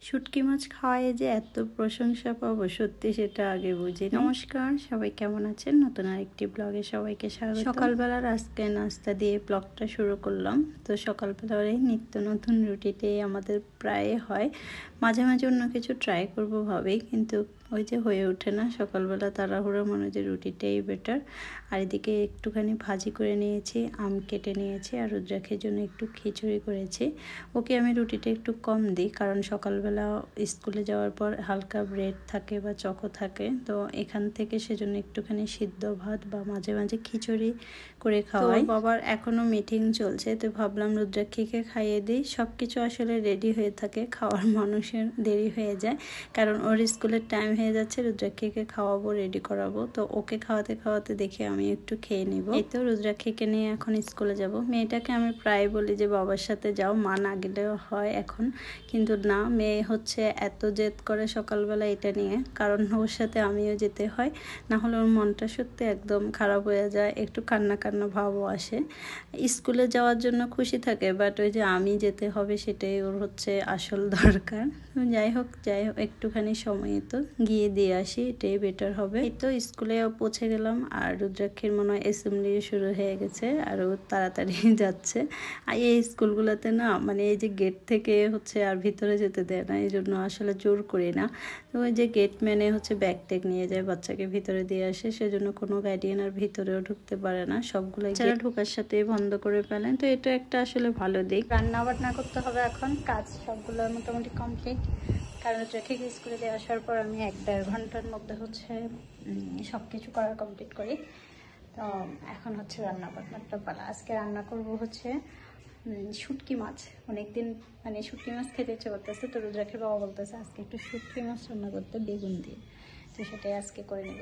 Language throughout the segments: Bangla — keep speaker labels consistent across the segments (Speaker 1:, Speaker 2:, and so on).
Speaker 1: শুটকি মাছ খাওয়ায় যে এত প্রশংসা পাবো সত্যি সেটা আগে বুঝি। নমস্কার, সবাই কেমন আছেন? নতুন আরেকটি ব্লগে সবাইকে স্বাগত। সকালবেলার আজকে নাস্তা দিয়ে ব্লগটা শুরু করলাম। তো সকালবেলার এই নিত্য নতুন রুটিটাই আমাদের প্রায় হয়। মাঝে মাঝে অন্য কিছু ট্রাই করবো ভাবেই, কিন্তু ওই যে হয়ে ওঠে না। সকালবেলা তাড়াহুড়ো মনে হয় যে রুটিটাই বেটার। আর এদিকে একটুখানি ভাজি করে নিয়েছি, আম কেটে নিয়েছি, আর রুদ্রাক্ষের জন্য একটু খিচুড়ি করেছি। ওকে আমি রুটিটা একটু কম দিই, কারণ সকালবেলা স্কুলে যাওয়ার পর হালকা ব্রেড থাকে বা চকো থাকে, তো এখান থেকে সেজন্য একটুখানি সিদ্ধ ভাত বা মাঝে মাঝে খিচুড়ি করে খাওয়াই। বাবার এখনও মিটিং চলছে, তো ভাবলাম রুদ্রাক্ষীকে খাইয়ে দিই। সব কিছু আসলে রেডি হয়ে থাকে, খাওয়ার মানুষের দেরি হয়ে যায়, কারণ ওর স্কুলের টাইম হয়ে যাচ্ছে। রুদ্রাক্ষীকে খাওয়াবো, রেডি করাবো, তো ওকে খাওয়াতে খাওয়াতে দেখি আমি একটু খেয়ে নিব। এই তো রুদ্রাক্ষীকে নিয়ে এখন স্কুলে যাব। মেয়েটাকে আমি প্রায় বলি যে বাবার সাথে যাও, মা না গেলেও হয় এখন, কিন্তু না, মেয়ে হচ্ছে এত জেদ করে সকালবেলা এটা নিয়ে, কারণ ওর সাথে আমিও যেতে হয়, না হলে ওর মনটা সত্যি একদম খারাপ হয়ে যায়, একটু কান্না কান্না ভাবও আসে। স্কুলে যাওয়ার জন্য খুশি থাকে, বাট ওই যে আমি যেতে হবে সেটাই ওর হচ্ছে আসল দরকার। যাই হোক একটুখানি সময় তো গিয়ে দিয়ে আসি, এটাই বেটার হবে। এই তো স্কুলে পৌঁছে গেলাম, আর রুদ্রাক্ষীর মনে হয় অ্যাসেম্বলি শুরু হয়ে গেছে, আর ও তাড়াতাড়ি যাচ্ছে। আর এই স্কুলগুলোতে না, মানে এই যে গেট থেকে হচ্ছে আর ভিতরে যেতে দেয় না, এই জন্য আসলে জোর করি না। তো ওই যে গেট ম্যানে হচ্ছে ব্যাগ ট্যাগ নিয়ে যায়, বাচ্চাকে ভিতরে দিয়ে আসে, সেজন্য কোনো গার্ডিয়ান আর ভিতরেও ঢুকতে পারে না, সবগুলো যারা ঢোকার সাথে বন্ধ করে ফেলেন। তো এটা একটা আসলে ভালো দিক। রান্না বান্না করতে হবে এখন, কাজ সবগুলো মোটামুটি কমপ্লিট, কারণ ট্রাফিক স্কুলে দিয়ে আসার পর আমি 1-1.5 ঘন্টার মধ্যে হচ্ছে সব কিছু করা কমপ্লিট করি। তো এখন হচ্ছে রান্না বান্নাটা পালা। আজকে রান্না করব হচ্ছে শুটকি মাছ। অনেকদিন মানে শুটকি মাছ খেতে ইচ্ছে করতেছে, তো রুদ্রাক্ষের বাবা বলতেছে আজকে একটু শুটকি মাছ রান্না করতে বেগুন দিয়ে, তো সেটাই আজকে করে নেব।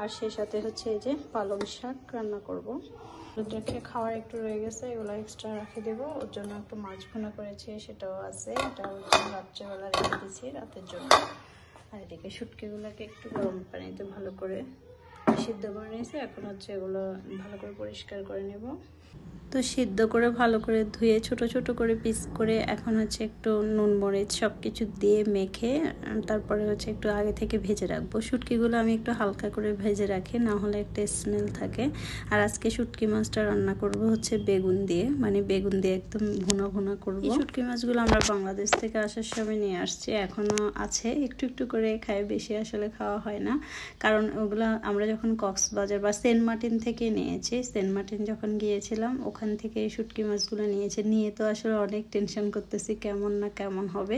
Speaker 1: আর সেই সাথে হচ্ছে এই যে পালং শাক রান্না করব। রুদ্রাক্ষে খাওয়ার একটু রয়ে গেছে, এগুলো এক্সট্রা রেখে দেবো। ওর জন্য একটু মাছ ভুনা করেছি, সেটাও আছে, এটা রাত্রেবেলা রেখে দিয়েছি রাতের জন্য। আর এদিকে শুটকিগুলোকে একটু গরম পানিতে ভালো করে সিদ্ধ করে নিয়েছি, এখন হচ্ছে এগুলো ভালো করে পরিষ্কার করে নেব। তো সিদ্ধ করে ভালো করে ধুয়ে ছোট ছোট করে পিস করে এখন হচ্ছে একটু নুন মরিচ সব কিছু দিয়ে মেখে তারপরে হচ্ছে একটু আগে থেকে ভেজে রাখবো। শুটকিগুলো আমি একটু হালকা করে ভেজে রাখি, না হলে একটা স্মেল থাকে। আর আজকে শুটকি মাছটা রান্না করব হচ্ছে বেগুন দিয়ে, মানে বেগুন দিয়ে একদম ভুনা ভুনা করবো। এই শুটকি মাছগুলো আমরা বাংলাদেশ থেকে আসার সময় নিয়ে আসছি, এখনও আছে, একটু একটু করে খাই, বেশি আসলে খাওয়া হয় না, কারণ ওগুলো আমরা যখন কক্সবাজার বা সেন্ট মার্টিন থেকে নিয়েছি। সেন্ট মার্টিন যখন গিয়েছিলাম ওখান থেকে এই শুটকি মাছগুলো নিয়ে তো আসলে অনেক টেনশন করতেছি কেমন না কেমন হবে।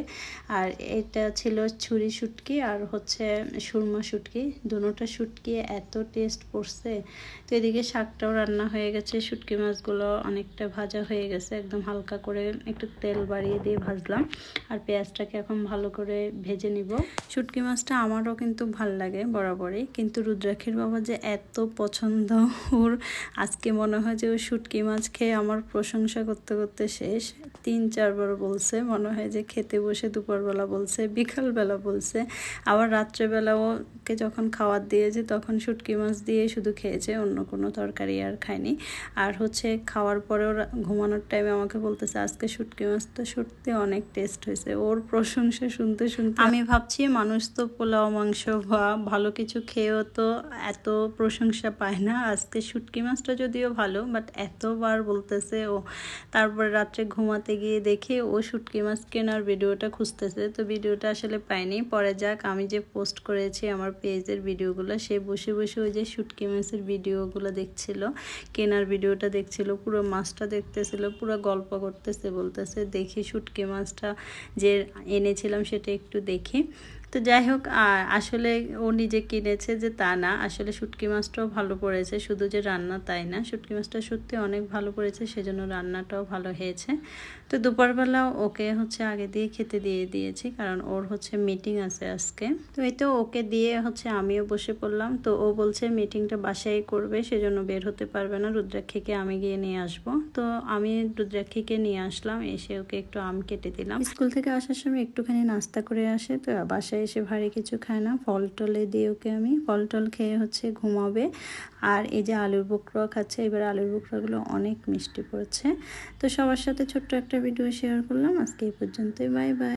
Speaker 1: আর এটা ছিল ছুরি শুটকি আর হচ্ছে সুরমা শুটকি, দুটোটা শুটকি এত টেস্ট পড়ছে। তো এদিকে শাকটাও রান্না হয়ে গেছে, শুটকি মাছগুলো অনেকটা ভাজা হয়ে গেছে, একদম হালকা করে একটু তেল বাড়িয়ে দিয়ে ভাজলাম। আর পেঁয়াজটাকে এখন ভালো করে ভেজে নিব। শুটকি মাছটা আমারও কিন্তু ভাল লাগে বরাবরই, কিন্তু রুদ্রাক্ষীর বাবা যে এত পছন্দ ওর, আজকে মনে হয় যে ও শুটকি মাছ খেয়ে আমার প্রশংসা করতে করতে শেষ। 3-4 বার বলছে, মনে হয় যে খেতে বসে দুপুরবেলা বলছে, বিকালবেলা বলছে, আবার রাত্রেবেলা ওকে যখন খাবার দিয়েছে তখন শুটকি মাছ দিয়ে শুধু খেয়েছে, অন্য কোনো তরকারি আর খায়নি। আর হচ্ছে খাওয়ার পরেও ঘুমানোর টাইমে আমাকে বলতেছে আজকে শুটকি মাছটা সত্যি অনেক টেস্ট হয়েছে। ওর প্রশংসা শুনতে শুনতে আমি ভাবছি মানুষ তো পোলাও মাংস বা ভালো কিছু খেয়েও তো এত প্রশংসা পায় না। আজকে শুটকি মাছটা যদিও ভালো, বাট এতবার বলতেছে ও। তারপরে রাত্রে ঘুমাতে গিয়ে দেখে ও শুটকি মাছ কেনার ভিডিওটা খুঁজতেছে, তো ভিডিওটা আসলে পাইনি। পরে যাক, আমি যে পোস্ট করেছি আমার পেজের ভিডিওগুলো, সে বসে বসে ওই যে শুটকি মাছের ভিডিওগুলো দেখছিল, কেনার ভিডিওটা দেখছিল, পুরো মাছটা দেখতেছিল, পুরো গল্প করতেছে, বলতেছে দেখি শুটকি মাছটা যে এনেছিলাম সেটা একটু দেখি। তো যাই হোক, আসলে ও নিজে কিনেছে যে তা না, আসলে শুটকি মাছটাও ভালো পড়েছে, শুধু যে রান্না তাই না, শুটকি মাছটা সত্যি অনেক ভালো পড়েছে, সেজন্য রান্নাটাও ভালো হয়েছে। তো দুপুরবেলা ওকে হচ্ছে আগে দিয়ে খেতে দিয়ে দিয়েছি, কারণ ওর হচ্ছে মিটিং আছে আজকে। তো এই তো ওকে দিয়ে হচ্ছে আমিও বসে পড়লাম। তো ও বলছে মিটিংটা বাসায় করবে, সেজন্য বের হতে পারবে না, রুদ্রাক্ষীকে আমি গিয়ে নিয়ে আসবো। তো আমি রুদ্রাক্ষীকে নিয়ে আসলাম, এসে ওকে একটু আম কেটে দিলাম। স্কুল থেকে আসার সময় একটুখানি নাস্তা করে আসে, তো বাসায় এসে ভারী কিছু খায় না, ফল টলে দিয়ে ওকে আমি ফল টল খেয়ে হচ্ছে ঘুমাবে। আর এই যে আলুর বোখরা খাচ্ছে, এবার আলুর বোখরাগুলো অনেক মিষ্টি পড়ছে। তো সবার সাথে ছোট্ট একটা ভিডিও শেয়ার করলাম, আজকে এই পর্যন্তই, বাই বাই।